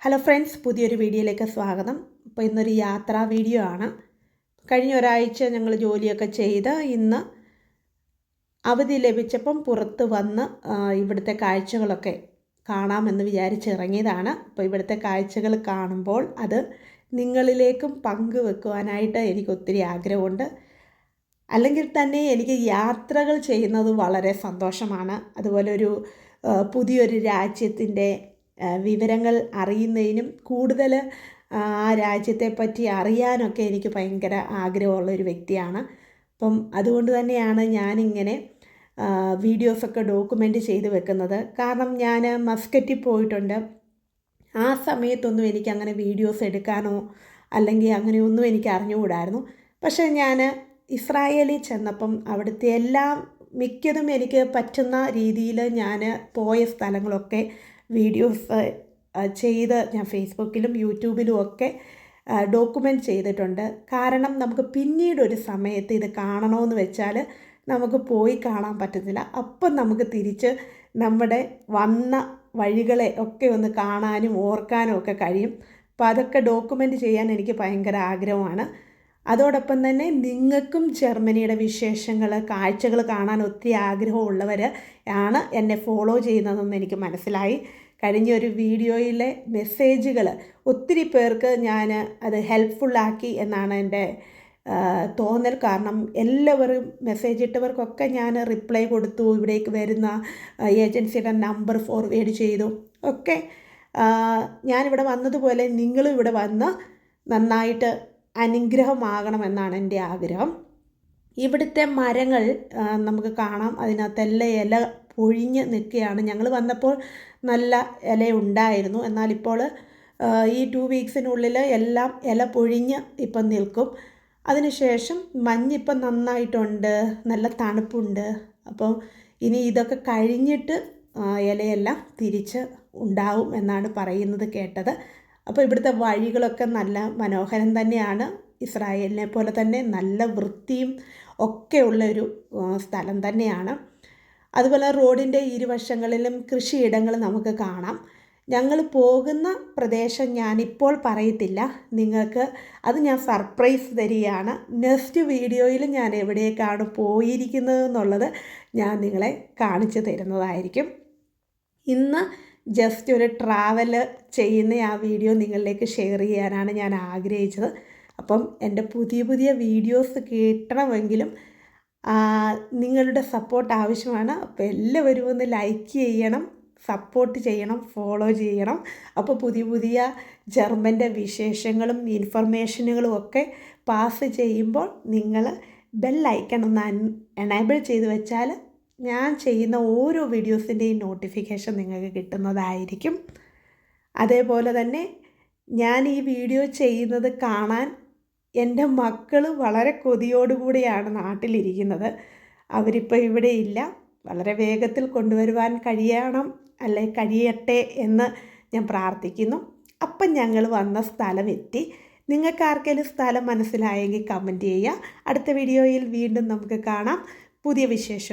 Hello friends, പുതിയൊരു വീഡിയോയിലേക്ക് സ്വാഗതം. അപ്പോൾ ഇന്നൊരു യാത്രാ വീഡിയോ ആണ്. കഴിഞ്ഞ ഒരാഴ്ച ഞങ്ങൾ ജോലിയൊക്കെ ചെയ്ത് ഇന്ന് അവധി ലഭിച്ചപ്പം പുറത്ത് വന്ന് ഇവിടുത്തെ കാഴ്ചകളൊക്കെ കാണാമെന്ന് വിചാരിച്ചിറങ്ങിയതാണ്. അപ്പോൾ ഇവിടുത്തെ കാഴ്ചകൾ കാണുമ്പോൾ അത് നിങ്ങളിലേക്കും പങ്കുവെക്കുവാനായിട്ട് എനിക്ക് ഒത്തിരി ആഗ്രഹമുണ്ട്. അല്ലെങ്കിൽ തന്നെ എനിക്ക് യാത്രകൾ ചെയ്യുന്നത് വളരെ സന്തോഷമാണ്. അതുപോലെ പുതിയൊരു രാജ്യത്തിൻ്റെ വിവരങ്ങൾ അറിയുന്നതിനും കൂടുതൽ ആ രാജ്യത്തെപ്പറ്റി അറിയാനൊക്കെ എനിക്ക് ഭയങ്കര ആഗ്രഹമുള്ളൊരു വ്യക്തിയാണ്. അപ്പം അതുകൊണ്ട് തന്നെയാണ് ഞാനിങ്ങനെ വീഡിയോസൊക്കെ ഡോക്യുമെൻ്റ് ചെയ്ത് വെക്കുന്നത്. കാരണം ഞാൻ മസ്കറ്റിൽ പോയിട്ടുണ്ട്. ആ സമയത്തൊന്നും എനിക്കങ്ങനെ വീഡിയോസ് എടുക്കാനോ അല്ലെങ്കിൽ അങ്ങനെയൊന്നും എനിക്ക് അറിഞ്ഞുകൂടായിരുന്നു. പക്ഷേ ഞാൻ ഇസ്രായേലിൽ ചെന്നപ്പം അവിടുത്തെ മിക്കതും എനിക്ക് പറ്റുന്ന രീതിയിൽ ഞാൻ പോയ സ്ഥലങ്ങളൊക്കെ വീഡിയോസ് ചെയ്ത് ഞാൻ ഫേസ്ബുക്കിലും യൂട്യൂബിലും ഒക്കെ ഡോക്യുമെൻ്റ് ചെയ്തിട്ടുണ്ട്. കാരണം നമുക്ക് പിന്നീടൊരു സമയത്ത് ഇത് കാണണമെന്ന് വെച്ചാൽ നമുക്ക് പോയി കാണാൻ പറ്റത്തില്ല. അപ്പം നമുക്ക് തിരിച്ച് നമ്മുടെ വന്ന വഴികളെ ഒക്കെ ഒന്ന് കാണാനും ഓർക്കാനും ഒക്കെ കഴിയും. അപ്പോൾ അതൊക്കെ ഡോക്യുമെൻ്റ് ചെയ്യാൻ എനിക്ക് ഭയങ്കര ആഗ്രഹമാണ്. അതോടൊപ്പം തന്നെ നിങ്ങൾക്കും ജർമ്മനിയുടെ വിശേഷങ്ങൾ കാഴ്ചകൾ കാണാൻ ഒത്തിരി ആഗ്രഹമുള്ളവർ ആണ് എന്നെ ഫോളോ ചെയ്യുന്നതെന്ന് എനിക്ക് മനസ്സിലായി. കഴിഞ്ഞൊരു വീഡിയോയിലെ മെസ്സേജുകൾ ഒത്തിരി പേർക്ക് ഞാൻ അത് ഹെൽപ്ഫുള്ളാക്കി എന്നാണ് എൻ്റെ തോന്നൽ. കാരണം എല്ലാവരും മെസ്സേജ് ഇട്ടവർക്കൊക്കെ ഞാൻ റിപ്ലൈ കൊടുത്തു. ഇവിടേക്ക് വരുന്ന ഏജൻസിയുടെ നമ്പർ ഫോർവേഡ് ചെയ്തു. ഒക്കെ ഞാനിവിടെ വന്നതുപോലെ നിങ്ങളും ഇവിടെ വന്ന് നന്നായിട്ട് അനുഗ്രഹമാകണമെന്നാണ് എൻ്റെ ആഗ്രഹം. ഇവിടുത്തെ മരങ്ങൾ നമുക്ക് കാണാം, അതിനകത്തെല്ലാം ഇല പൊഴിഞ്ഞ് നിൽക്കുകയാണ്. ഞങ്ങൾ വന്നപ്പോൾ നല്ല ഇല ഉണ്ടായിരുന്നു. എന്നാലിപ്പോൾ ഈ 2 വീക്സിനുള്ളിൽ എല്ലാം ഇല പൊഴിഞ്ഞ് ഇപ്പം നിൽക്കും. അതിനുശേഷം മഞ്ഞിപ്പം നന്നായിട്ടുണ്ട്, നല്ല തണുപ്പുണ്ട്. അപ്പോൾ ഇനി ഇതൊക്കെ കഴിഞ്ഞിട്ട് ഇലയെല്ലാം തിരിച്ച് ഉണ്ടാവും എന്നാണ് പറയുന്നത് കേട്ടത്. അപ്പോൾ ഇവിടുത്തെ വഴികളൊക്കെ നല്ല മനോഹരം തന്നെയാണ്. ഇസ്രായേലിനെ പോലെ തന്നെ നല്ല വൃത്തിയും ഒക്കെ ഉള്ളൊരു സ്ഥലം തന്നെയാണ്. അതുപോലെ റോഡിൻ്റെ ഇരുവശങ്ങളിലും കൃഷിയിടങ്ങൾ നമുക്ക് കാണാം. ഞങ്ങൾ പോകുന്ന പ്രദേശം ഞാനിപ്പോൾ പറയത്തില്ല, നിങ്ങൾക്ക് അത് ഞാൻ സർപ്രൈസ് തരികയാണ്. നെക്സ്റ്റ് വീഡിയോയിൽ ഞാൻ എവിടേക്കാണ് പോയിരിക്കുന്നതെന്നുള്ളത് ഞാൻ നിങ്ങളെ കാണിച്ചു തരുന്നതായിരിക്കും. ഇന്ന് ജസ്റ്റ് ഒരു ട്രാവൽ ചെയ്യുന്ന ആ വീഡിയോ നിങ്ങളിലേക്ക് ഷെയർ ചെയ്യാനാണ് ഞാൻ ആഗ്രഹിച്ചത്. അപ്പം എൻ്റെ പുതിയ വീഡിയോസ് കിട്ടണമെങ്കിലും നിങ്ങളുടെ സപ്പോർട്ട് ആവശ്യമാണ്. അപ്പോൾ എല്ലാവരും ഒന്ന് ലൈക്ക് ചെയ്യണം, സപ്പോർട്ട് ചെയ്യണം, ഫോളോ ചെയ്യണം. അപ്പോൾ പുതിയ ജർമ്മൻ്റെ വിശേഷങ്ങളും ഇൻഫർമേഷനുകളും ഒക്കെ പാസ് ചെയ്യുമ്പോൾ നിങ്ങൾ ബെൽ ഐക്കൺ ഒന്ന് എനേബിൾ ചെയ്ത് വെച്ചാൽ ഞാൻ ചെയ്യുന്ന ഓരോ വീഡിയോസിൻ്റെയും നോട്ടിഫിക്കേഷൻ നിങ്ങൾക്ക് കിട്ടുന്നതായിരിക്കും. അതേപോലെ തന്നെ ഞാൻ ഈ വീഡിയോ ചെയ്യുന്നത് കാണാൻ എൻ്റെ മക്കൾ വളരെ കൊതിയോടുകൂടിയാണ് നാട്ടിലിരിക്കുന്നത്. അവരിപ്പോൾ ഇവിടെ ഇല്ല. വളരെ വേഗത്തിൽ കൊണ്ടുവരുവാൻ കഴിയട്ടെ എന്ന് ഞാൻ പ്രാർത്ഥിക്കുന്നു. അപ്പം ഞങ്ങൾ വന്ന സ്ഥലം എത്തി. നിങ്ങൾക്ക് ആർക്കെങ്കിലും സ്ഥലം മനസ്സിലായെങ്കിൽ കമൻറ്റ് ചെയ്യുക. അടുത്ത വീഡിയോയിൽ വീണ്ടും നമുക്ക് കാണാം പുതിയ വിശേഷവും.